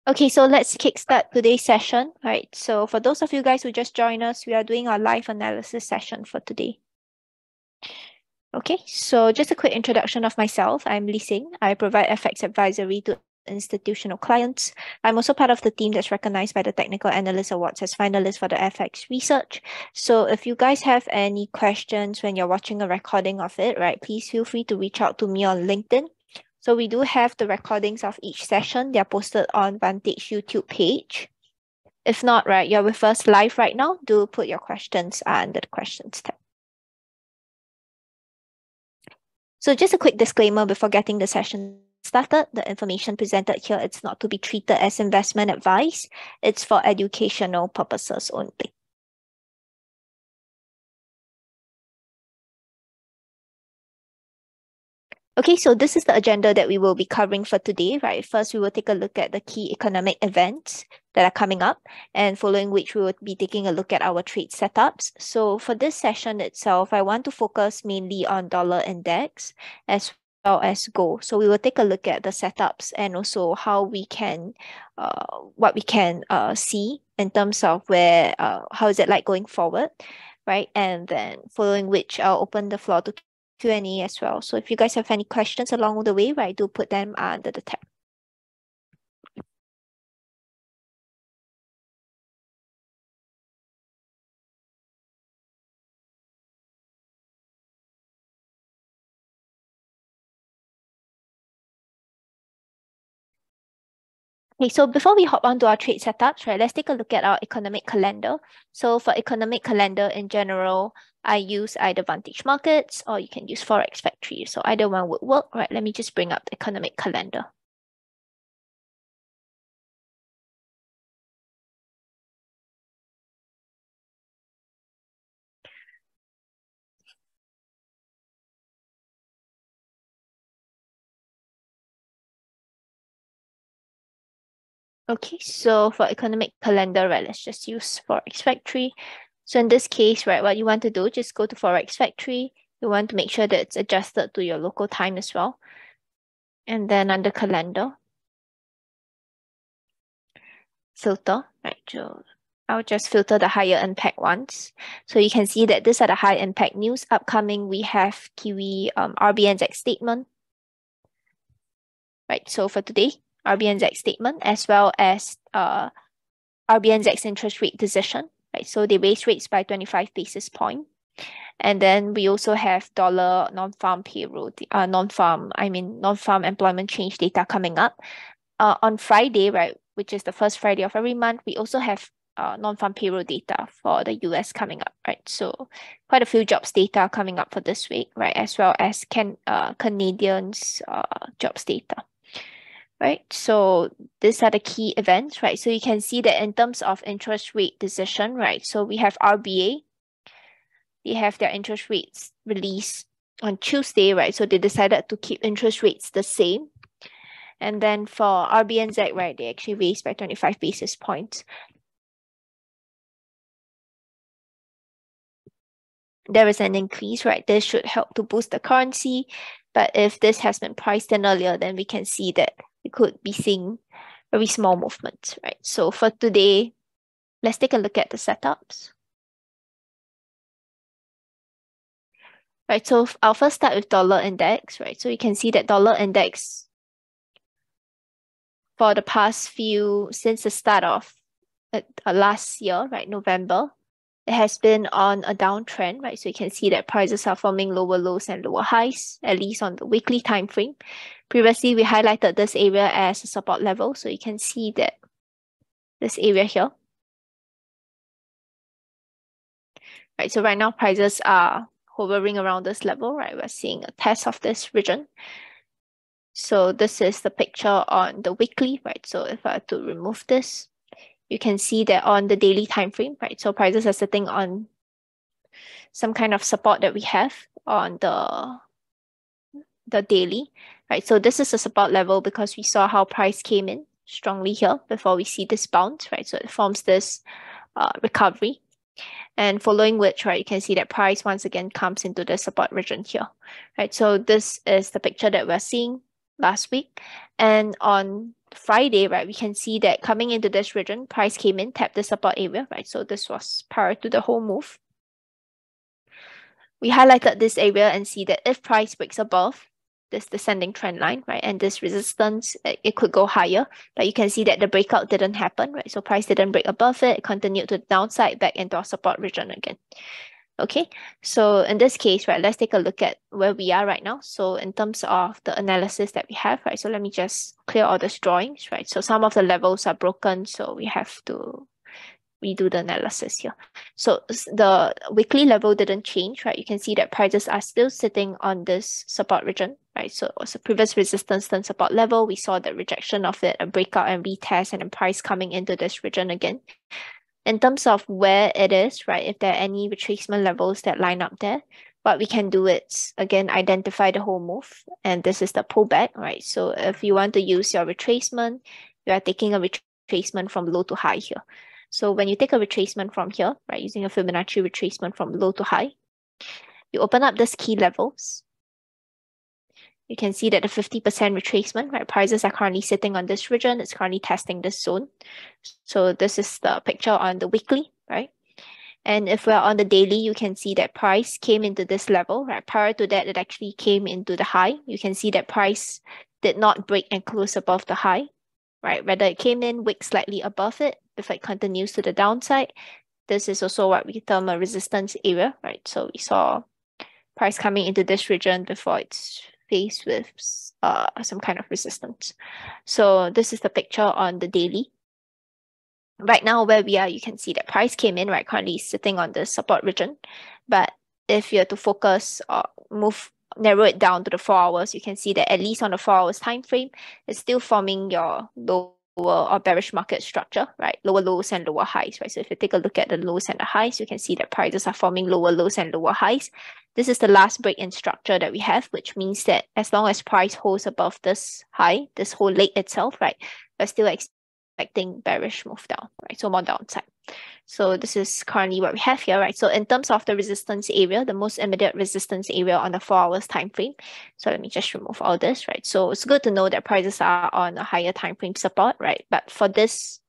Okay, so let's kickstart today's session, right? So for those of you guys who just joined us, we are doing our live analysis session for today. Okay, so just a quick introduction of myself. I'm Lee Sing. I provide FX advisory to institutional clients. I'm also part of the team that's recognized by the Technical Analyst Awards as finalist for the FX research. So if you guys have any questions when you're watching a recording of it, right, please feel free to reach out to me on LinkedIn. So we do have the recordings of each session. They're posted on Vantage YouTube page. If not, right, you're with us live right now, do put your questions under the questions tab. So just a quick disclaimer before getting the session started. The information presented here, it's not to be treated as investment advice. It's for educational purposes only. Okay, so this is the agenda that we will be covering for today, right? First, we will take a look at the key economic events that are coming up, and following which we will be taking a look at our trade setups. So for this session itself, I want to focus mainly on dollar index as well as gold. So we will take a look at the setups and also how we can, what we can see in terms of where, how is it like going forward, right? And then following which I'll open the floor to Q&A as well. So if you guys have any questions along the way, right, do put them under the tab. Okay, so before we hop on to our trade setups, right, let's take a look at our economic calendar. So for economic calendar in general, I use either Vantage Markets or you can use Forex Factory. So either one would work, right? Let me just bring up the economic calendar. Okay, so for economic calendar, right, let's just use Forex Factory. So in this case, right, what you want to do, just go to Forex Factory. You want to make sure that it's adjusted to your local time as well. And then under calendar, filter, right? So I'll just filter the higher impact ones. So you can see that these are the high impact news. Upcoming, we have Kiwi RBNZ statement, right? So for today, RBNZ statement as well as RBNZ's interest rate decision, right? So they raised rates by 25 basis point. And then we also have dollar non-farm payroll, non-farm employment change data coming up. On Friday, right, which is the first Friday of every month, we also have non-farm payroll data for the US coming up, right? So quite a few jobs data coming up for this week, right, as well as Canadians jobs data. Right, so these are the key events, right? So you can see that in terms of interest rate decision, right? So we have RBA, they have their interest rates released on Tuesday, right? So they decided to keep interest rates the same. And then for RBNZ, right, they actually raised by 25 basis points. There is an increase, right? This should help to boost the currency. But if this has been priced in earlier, then we can see that we could be seeing very small movements, right? So for today, let's take a look at the setups. Right, so I'll first start with dollar index, right? So you can see that dollar index for the past since the start of last year, right, November, it has been on a downtrend, right? So you can see that prices are forming lower lows and lower highs, at least on the weekly time frame. Previously, we highlighted this area as a support level, so you can see that this area here. Right, so right now prices are hovering around this level, right? We're seeing a test of this region. So this is the picture on the weekly, right? So if I were to remove this, you can see that on the daily time frame, right? So prices are sitting on some kind of support that we have on the daily, right? So this is a support level because we saw how price came in strongly here before we see this bounce, right? So it forms this recovery. And following which, right, you can see that price once again comes into the support region here, right? So this is the picture that we're seeing last week. And on Friday, right, we can see that coming into this region, price came in, tapped the support area, right? So this was prior to the whole move. We highlighted this area and see that if price breaks above this descending trend line, right, and this resistance, it could go higher. But you can see that the breakout didn't happen, right? So price didn't break above it, continued to the downside back into our support region again. Okay, so in this case, right, let's take a look at where we are right now. So in terms of the analysis that we have, right, so let me just clear all these drawings, right? So some of the levels are broken, so we have to redo the analysis here. So the weekly level didn't change, right? You can see that prices are still sitting on this support region, right? So it was a previous resistance then support level. We saw the rejection of it, a breakout and retest, and then price coming into this region again. In terms of where it is, right, if there are any retracement levels that line up there, what we can do is, again, identify the whole move. And this is the pullback, right? So if you want to use your retracement, you are taking a retracement from low to high here. So when you take a retracement from here, right, using a Fibonacci retracement from low to high, you open up this key levels. You can see that the 50% retracement, right? Prices are currently sitting on this region. It's currently testing this zone. So this is the picture on the weekly, right? And if we're on the daily, you can see that price came into this level, right? Prior to that, it actually came into the high. You can see that price did not break and close above the high, right? Rather, it came in, wick slightly above it. If it continues to the downside, this is also what we term a resistance area, right? So we saw price coming into this region before it's faced with some kind of resistance. So this is the picture on the daily. Right now, where we are, you can see that price came in, right, currently sitting on the support region. But if you have to focus or narrow it down to the 4 hours, you can see that at least on the 4 hours time frame, it's still forming your lower or bearish market structure, right? Lower lows and lower highs, right? So if you take a look at the lows and the highs, you can see that prices are forming lower lows and lower highs. This is the last break-in structure that we have, which means that as long as price holds above this high, this whole leg itself, right, we're still expecting bearish move down, right? So more downside. So this is currently what we have here, right? So in terms of the resistance area, the most immediate resistance area on the 4 hours time frame. So let me just remove all this, right? So it's good to know that prices are on a higher time frame support, right? But for this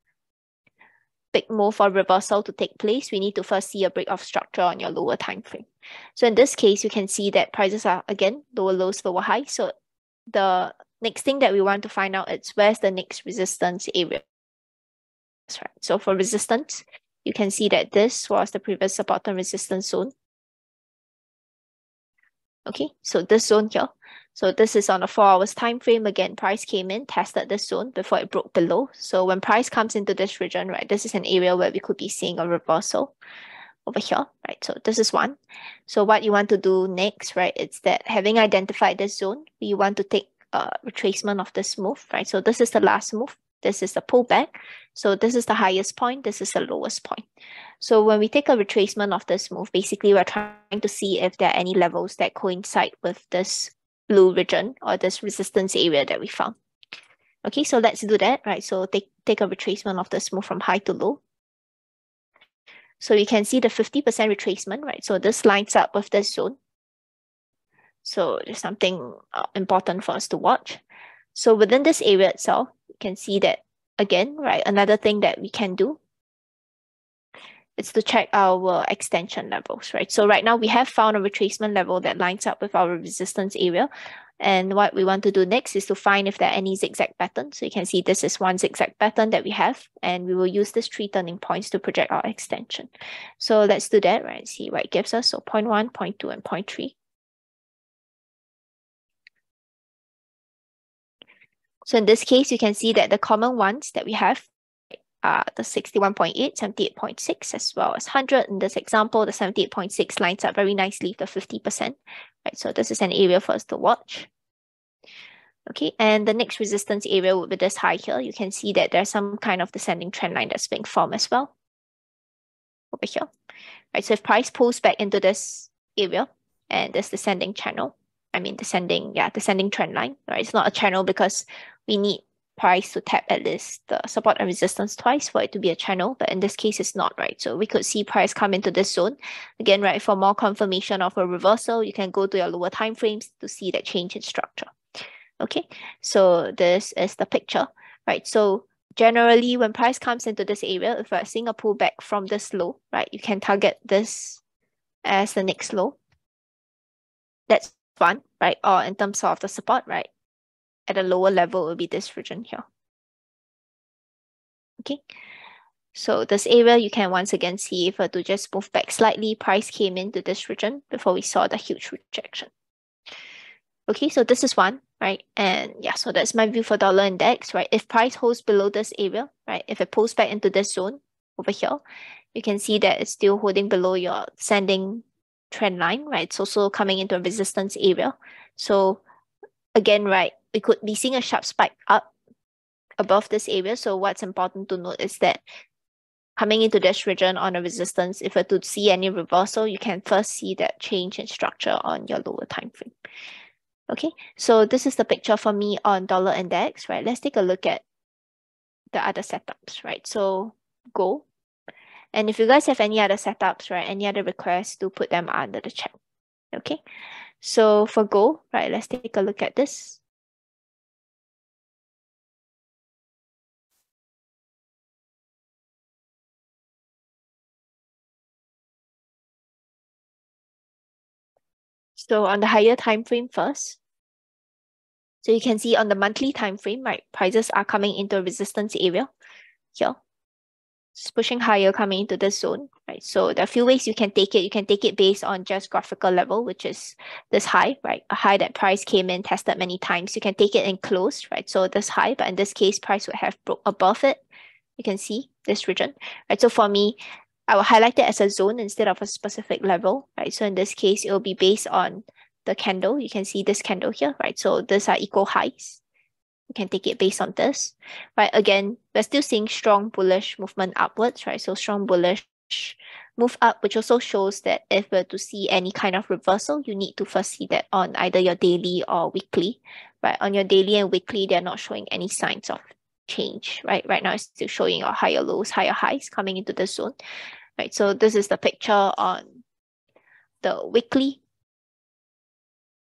big move or reversal to take place, we need to first see a break of structure on your lower time frame. So in this case, you can see that prices are again lower lows, lower highs. So the next thing that we want to find out is where's the next resistance area. Right. So for resistance, you can see that this was the previous support and resistance zone. Okay, so this zone here. So this is on a 4 hours time frame. Again, price came in, tested this zone before it broke below. So when price comes into this region, right, this is an area where we could be seeing a reversal over here, right? So this is one. So what you want to do next, right, it's that having identified this zone, you want to take a retracement of this move, right? So this is the last move. This is the pullback. So this is the highest point. This is the lowest point. So when we take a retracement of this move, basically we're trying to see if there are any levels that coincide with this blue region or this resistance area that we found. Okay, so let's do that, right? So take a retracement of this move from high to low. So you can see the 50% retracement, right? So this lines up with this zone. So there's something important for us to watch. So within this area itself, you can see that again, right? Another thing that we can do is to check our extension levels, right? So right now we have found a retracement level that lines up with our resistance area. And what we want to do next is to find if there are any zigzag patterns. So you can see this is one zigzag pattern that we have, and we will use these 3 turning points to project our extension. So let's do that, right? See what it gives us. So 0.1, 0.2, and 0.3. So in this case, you can see that the common ones that we have are the 61.8, 78.6, as well as 100. In this example, the 78.6 lines up very nicely with the 50%. Right, so this is an area for us to watch. Okay, and the next resistance area would be this high here. You can see that there's some kind of descending trend line that's being formed as well over here. Right, so if price pulls back into this area and this descending channel, descending trend line, right? It's not a channel because we need price to tap at least the support and resistance twice for it to be a channel, but in this case, it's not, right? So we could see price come into this zone. Again, right, for more confirmation of a reversal, you can go to your lower time frames to see that change in structure. Okay, so this is the picture, right? So generally, when price comes into this area, if we're seeing a pullback from this low, right, you can target this as the next low. That's one, right? Or in terms of the support, right, at a lower level, it will be this region here. Okay. So this area, you can once again see if to just move back slightly, price came into this region before we saw the huge rejection. Okay, so this is one, right? And yeah, so that's my view for dollar index, right? If price holds below this area, right? If it pulls back into this zone over here, you can see that it's still holding below your ascending trend line, right? It's also coming into a resistance area. So again, right, we could be seeing a sharp spike up above this area. So what's important to note is that coming into this region on a resistance, if we're to see any reversal, you can first see that change in structure on your lower time frame. Okay, so this is the picture for me on dollar index, right? Let's take a look at the other setups, right? So gold. And if you guys have any other setups, right, any other requests, do put them under the chat. Okay, so for gold, right, let's take a look at this. So on the higher time frame first, so you can see on the monthly time frame, right, prices are coming into a resistance area here. It's pushing higher coming into this zone, right? So there are a few ways you can take it. You can take it based on just graphical level, which is this high, right? A high that price came in, tested many times. You can take it and closed, right? So this high, but in this case, price would have broke above it. You can see this region, right? So for me, I will highlight it as a zone instead of a specific level, right? So in this case, it will be based on the candle. You can see this candle here, right? So these are equal highs. You can take it based on this, right? Again, we're still seeing strong bullish movement upwards, right? So strong bullish move up, which also shows that if we're to see any kind of reversal, you need to first see that on either your daily or weekly, right? On your daily and weekly, they're not showing any signs of change, right? Right now, it's still showing your higher lows, higher highs coming into the zone, right? So this is the picture on the weekly.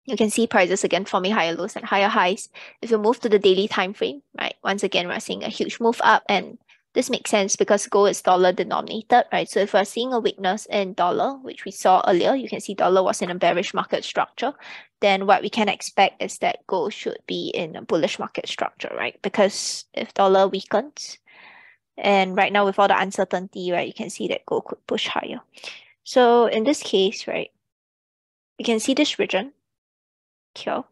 You can see prices again forming higher lows and higher highs. If you move to the daily time frame, right, once again, we're seeing a huge move up, and this makes sense because gold is dollar denominated, right? So if we're seeing a weakness in dollar, which we saw earlier, you can see dollar was in a bearish market structure, then what we can expect is that gold should be in a bullish market structure, right? Because if dollar weakens, and right now with all the uncertainty, right, you can see that gold could push higher. So in this case, right, you can see this region here.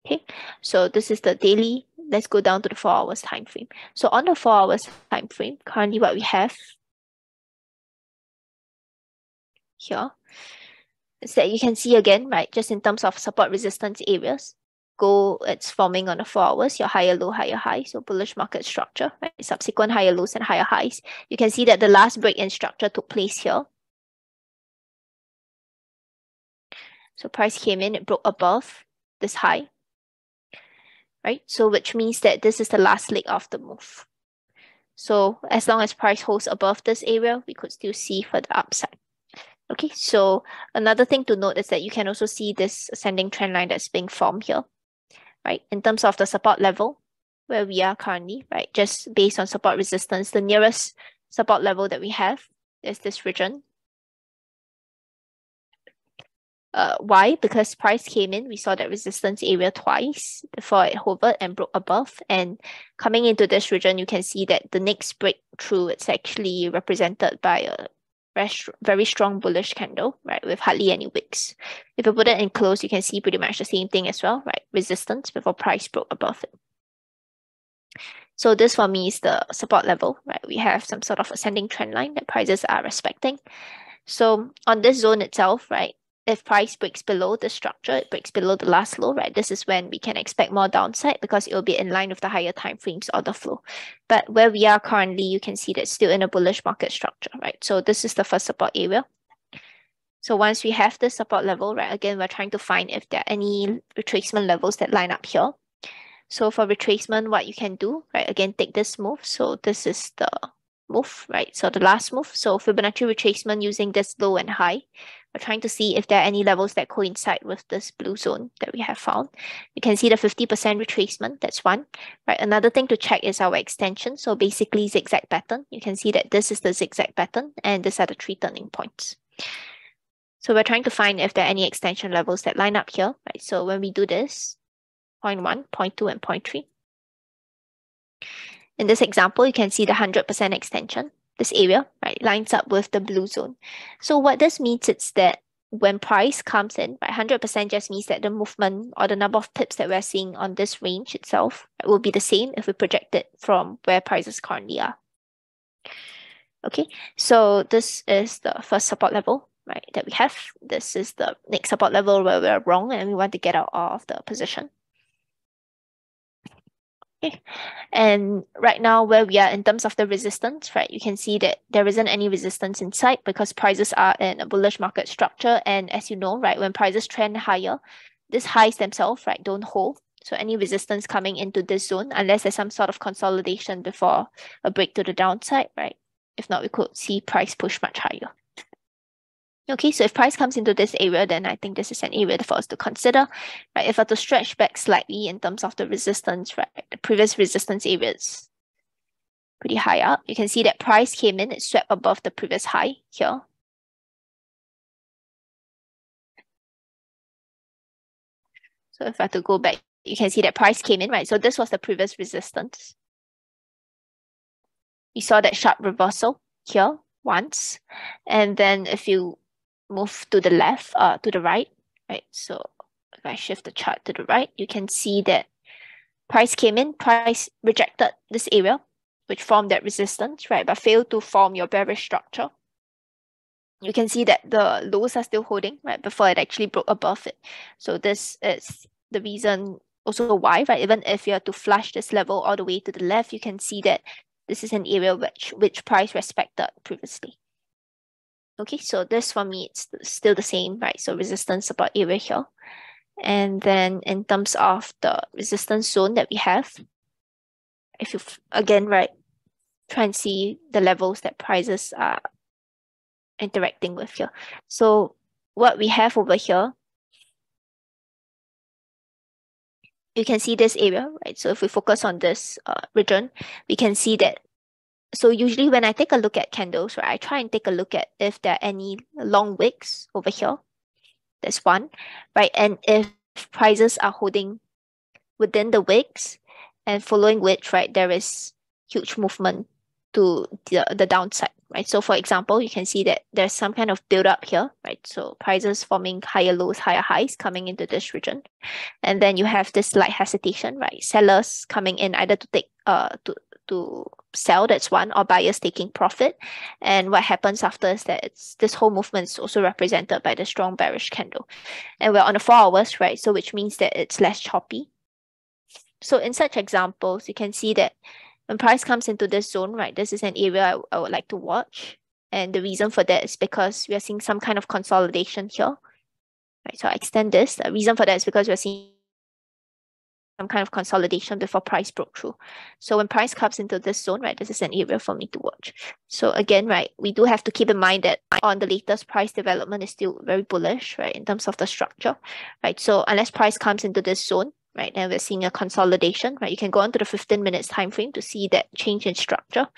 Okay, so this is the daily. Let's go down to the 4 hours time frame. So on the 4 hours time frame, currently what we have here is that you can see again, right, just in terms of support resistance areas, gold, it's forming on the 4 hours, your higher low, higher high, so bullish market structure, right? Subsequent higher lows and higher highs. You can see that the last break in structure took place here. So price came in, it broke above this high, right? So which means that this is the last leg of the move. So as long as price holds above this area, we could still see further upside. Okay, so another thing to note is that you can also see this ascending trend line that's being formed here, right? In terms of the support level, where we are currently, right? Just based on support resistance, the nearest support level that we have is this region. Why? Because price came in, we saw that resistance area twice before it hovered and broke above. And coming into this region, you can see that the next breakthrough, it's actually represented by a very strong bullish candle, right, with hardly any wicks. If you put it in close, you can see pretty much the same thing as well, right? Resistance before price broke above it. So this for me is the support level, right? We have some sort of ascending trend line that prices are respecting. So on this zone itself, right, if price breaks below the structure, it breaks below the last low, right? This is when we can expect more downside because it will be in line with the higher time frames order flow. But where we are currently, you can see that still in a bullish market structure, right? So this is the first support area. So once we have this support level, right, again, we're trying to find if there are any retracement levels that line up here. So for retracement, what you can do, right, again, take this move. So this is the move, right? So the last move. So Fibonacci retracement using this low and high, We're trying to see if there are any levels that coincide with this blue zone that we have found. You can see the 50% retracement, that's one. Right, another thing to check is our extension. So basically zigzag pattern. You can see that this is the zigzag pattern and these are the 3 turning points. So we're trying to find if there are any extension levels that line up here, right? So when we do this, 0.1, 0.2, and 0.3. In this example, you can see the 100% extension. This area, right, lines up with the blue zone. So what this means is that when price comes in, right, 100% just means that the movement or the number of pips that we're seeing on this range itself will be the same if we project it from where prices currently are. Okay, so this is the first support level, right, that we have. This is the next support level where we're wrong and we want to get out of the position. Okay, and right now where we are in terms of the resistance, right, you can see that there isn't any resistance in sight because prices are in a bullish market structure. And as you know, right, when prices trend higher, these highs themselves, right, don't hold. So any resistance coming into this zone, unless there's some sort of consolidation before a break to the downside, right? If not, we could see price push much higher. Okay, so if price comes into this area, then I think this is an area for us to consider, right? If I were to stretch back slightly in terms of the resistance, right? The previous resistance area is pretty high up. You can see that price came in, it swept above the previous high here. So if I have to go back, you can see that price came in, right? So this was the previous resistance. We saw that sharp reversal here once. And then if you move to the left, to the right, right? So if I shift the chart to the right, you can see that price came in, price rejected this area, which formed that resistance, right? But failed to form your bearish structure. You can see that the lows are still holding, right? Before it actually broke above it. So this is the reason also why, right? Even if you are to flush this level all the way to the left, you can see that this is an area which price respected previously. Okay, so this for me, it's still the same, right? So resistance support area here. And then in terms of the resistance zone that we have, if you, again, right, try and see the levels that prices are interacting with here. So what we have over here, you can see this area, right? So if we focus on this region, we can see that. So usually when I take a look at candles, right, I try and take a look at if there are any long wicks over here. That's one, right? And if prices are holding within the wicks and following which, right, there is huge movement to the downside, right? So for example, you can see that there's some kind of build up here, right? So prices forming higher lows, higher highs coming into this region. And then you have this slight hesitation, right? Sellers coming in either to take to sell, that's one, or buyers taking profit. And what happens after is that this whole movement is also represented by the strong bearish candle. And we're on the 4 hours, right? So which means that it's less choppy. So in such examples, you can see that when price comes into this zone, right, this is an area I would like to watch. And the reason for that is because we are seeing some kind of consolidation here. Right, so I extend this. The reason for that is because we're seeing some kind of consolidation before price broke through. So when price comes into this zone, right, this is an area for me to watch. So again, right, we do have to keep in mind that on the latest price development is still very bullish, right, in terms of the structure, right? So unless price comes into this zone, right, and we're seeing a consolidation, right, you can go on to the 15 minutes time frame to see that change in structure.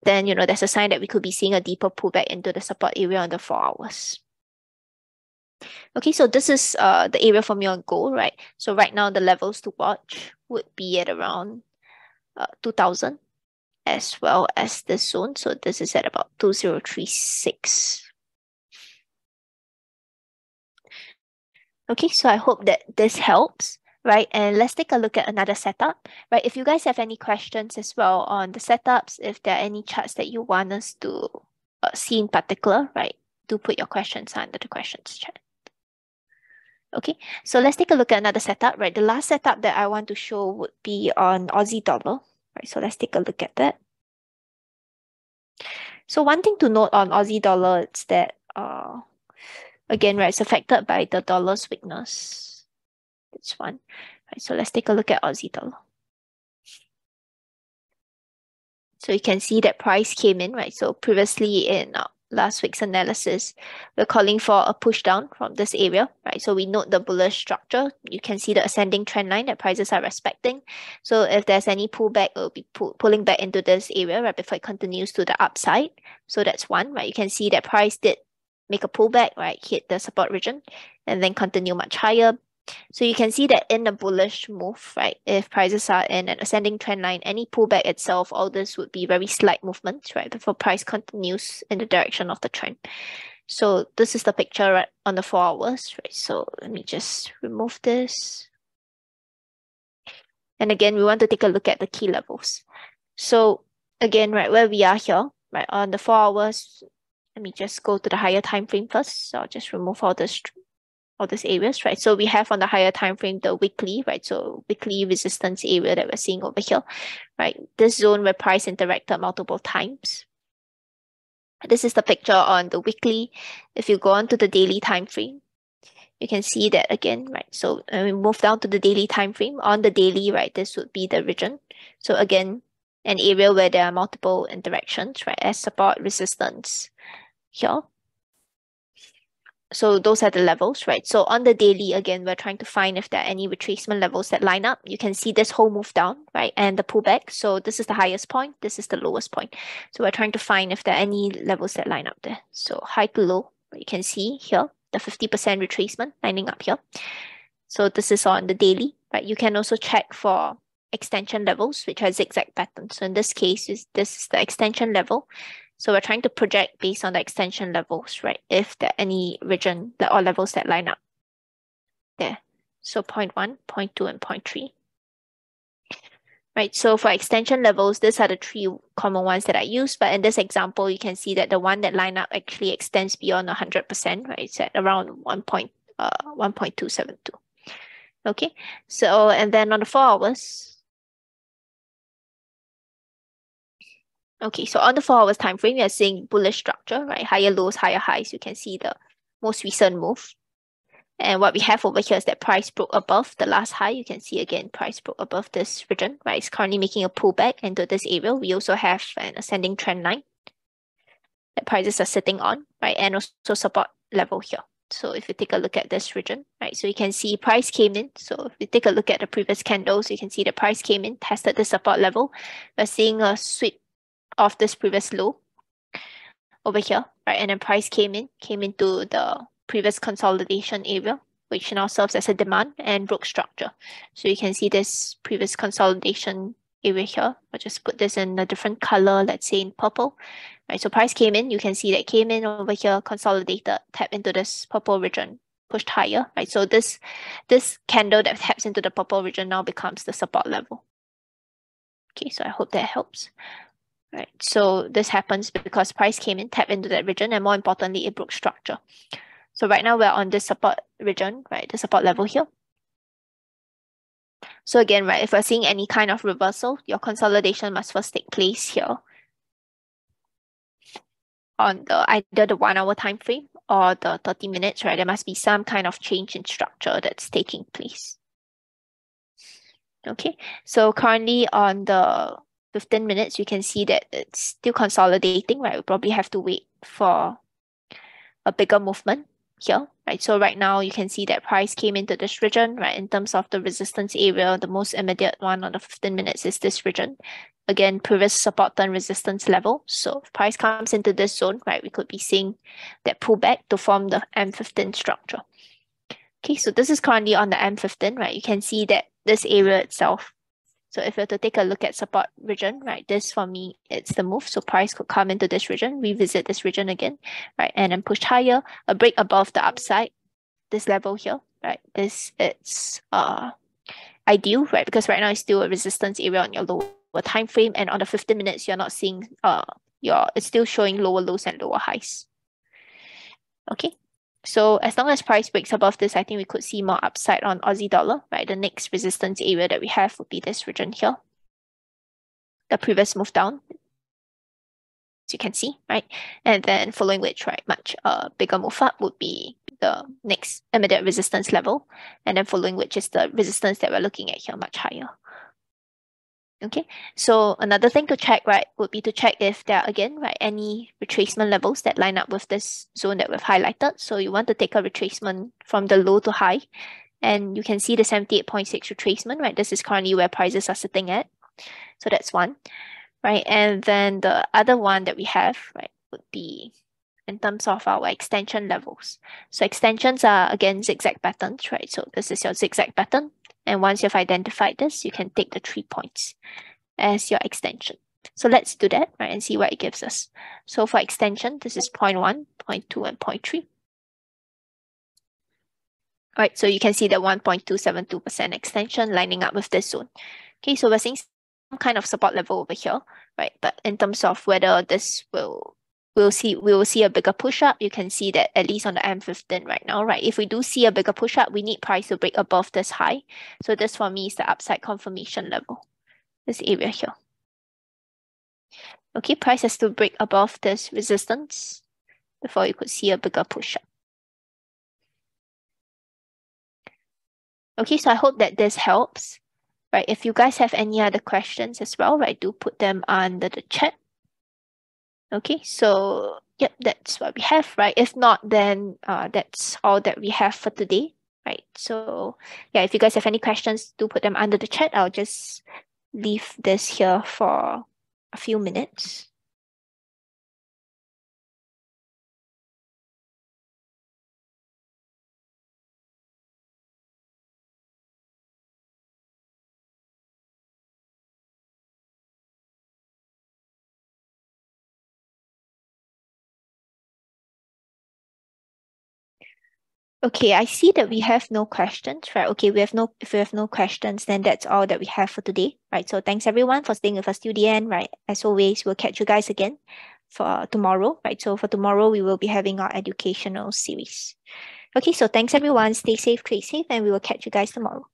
Then, you know, there's a sign that we could be seeing a deeper pullback into the support area on the 4 hours. Okay, so this is the area for me on gold, right? So right now the levels to watch would be at around 2000 as well as this zone. So this is at about 2036. Okay, so I hope that this helps, right? And let's take a look at another setup, right? If you guys have any questions as well on the setups, if there are any charts that you want us to see in particular, right? Do put your questions under the questions chat. Okay, so let's take a look at another setup, right? The last setup that I want to show would be on Aussie dollar, right? So let's take a look at that. So one thing to note on Aussie dollar is that, again, right, it's affected by the dollar's weakness. That's one, right? So let's take a look at Aussie dollar. So you can see that price came in, right? So previously in last week's analysis, we're calling for a push down from this area, right? So we note the bullish structure. You can see the ascending trend line that prices are respecting. So if there's any pullback, it will be pulling back into this area right before it continues to the upside. So that's one, right? You can see that price did make a pullback, right? Hit the support region and then continue much higher. So you can see that in the bullish move, right, if prices are in an ascending trend line, any pullback itself, all this would be very slight movements, right, before price continues in the direction of the trend. So this is the picture right on the 4 hours, right? So let me just remove this. And again, we want to take a look at the key levels. So again, right, where we are here, right, on the 4 hours, let me just go to the higher time frame first. So I'll just remove all these areas, right? So we have on the higher time frame the weekly, right? So weekly resistance area that we're seeing over here, right? This zone where price interacted multiple times. This is the picture on the weekly. If you go on to the daily time frame, you can see that again, right? So we move down to the daily time frame. On the daily, right, this would be the region. So again, an area where there are multiple interactions, right, as support, resistance here. So those are the levels, right? So on the daily, again, we're trying to find if there are any retracement levels that line up. You can see this whole move down, right? And the pullback. So this is the highest point. This is the lowest point. So we're trying to find if there are any levels that line up there. So high to low, you can see here, the 50% retracement lining up here. So this is on the daily, right? You can also check for extension levels, which are zigzag patterns. So in this case, this is the extension level. So we're trying to project based on the extension levels, right? If there are any region or levels that line up there. So 0.1, 0.2, and 0.3. Right, so for extension levels, these are the 3 common ones that I use. But in this example, you can see that the one that line up actually extends beyond 100%, right? It's at around 1.272. Okay, so and then on the 4 hours. Okay, so on the 4 hours time frame, we are seeing bullish structure, right? Higher lows, higher highs. You can see the most recent move. And what we have over here is that price broke above the last high. You can see again, price broke above this region, right? It's currently making a pullback into this area. We also have an ascending trend line that prices are sitting on, right? And also support level here. So if you take a look at this region, right? So you can see price came in. So if you take a look at the previous candles, you can see the price came in, tested the support level. We're seeing a sweep of this previous low over here, right? And then price came into the previous consolidation area, which now serves as a demand and broke structure. So you can see this previous consolidation area here. I'll just put this in a different color, let's say in purple. Right, so price came in, you can see that came in over here, consolidated, tapped into this purple region, pushed higher, right? So this candle that taps into the purple region now becomes the support level. Okay, so I hope that helps. Right, so this happens because price came in, tapped into that region, and more importantly, it broke structure. So right now we're on this support region, right, the support level here. So again, right, if we're seeing any kind of reversal, your consolidation must first take place here on either the 1 hour time frame or the 30 minutes, right? There must be some kind of change in structure that's taking place. Okay, so currently on the 15 minutes, you can see that it's still consolidating, right? We probably have to wait for a bigger movement here, right? So right now you can see that price came into this region, right? In terms of the resistance area, the most immediate one on the 15 minutes is this region. Again, previous support and resistance level. So if price comes into this zone, right, we could be seeing that pullback to form the M15 structure. Okay, so this is currently on the M15, right? You can see that this area itself. So if you were to take a look at support region, right, this for me, it's the move. So price could come into this region, revisit this region again, right, and then push higher, a break above the upside, this level here, right? It's ideal, right? Because right now it's still a resistance area on your lower time frame, and on the 15 minutes, you're not seeing it's still showing lower lows and lower highs. Okay. So as long as price breaks above this, I think we could see more upside on Aussie dollar, right? The next resistance area that we have would be this region here. The previous move down, as you can see, right? And then following which, right, much bigger move up would be the next immediate resistance level. And then following which is the resistance that we're looking at here, much higher. Okay, so another thing to check, right, would be to check if there are, again, right, any retracement levels that line up with this zone that we've highlighted. So you want to take a retracement from the low to high, and you can see the 78.6 retracement, right? This is currently where prices are sitting at. So that's one, right? And then the other one that we have, right, would be in terms of our extension levels. So extensions are, again, zigzag patterns, right? So this is your zigzag pattern. And once you've identified this, you can take the 3 points as your extension. So let's do that, right, and see what it gives us. So for extension, this is 0.1, 0.2, and 0.3. Right, so you can see that 1.272% extension lining up with this zone. Okay, so we're seeing some kind of support level over here, right? But in terms of whether this we will see a bigger push up, you can see that at least on the M15 right now, right? If we do see a bigger push up, we need price to break above this high. So this for me is the upside confirmation level, this area here. Okay, price has to break above this resistance before you could see a bigger push up. Okay, so I hope that this helps. Right, if you guys have any other questions as well, right, do put them under the chat. Okay, so yep, that's what we have, right? If not, then that's all that we have for today, right? So yeah, if you guys have any questions, do put them under the chat. I'll just leave this here for a few minutes. Okay, I see that we have no questions, right? Okay, if we have no questions, then that's all that we have for today, right? So thanks everyone for staying with us till the end, right? As always, we'll catch you guys again for tomorrow, right? So for tomorrow, we will be having our educational series. Okay, so thanks everyone. Stay safe, and we will catch you guys tomorrow.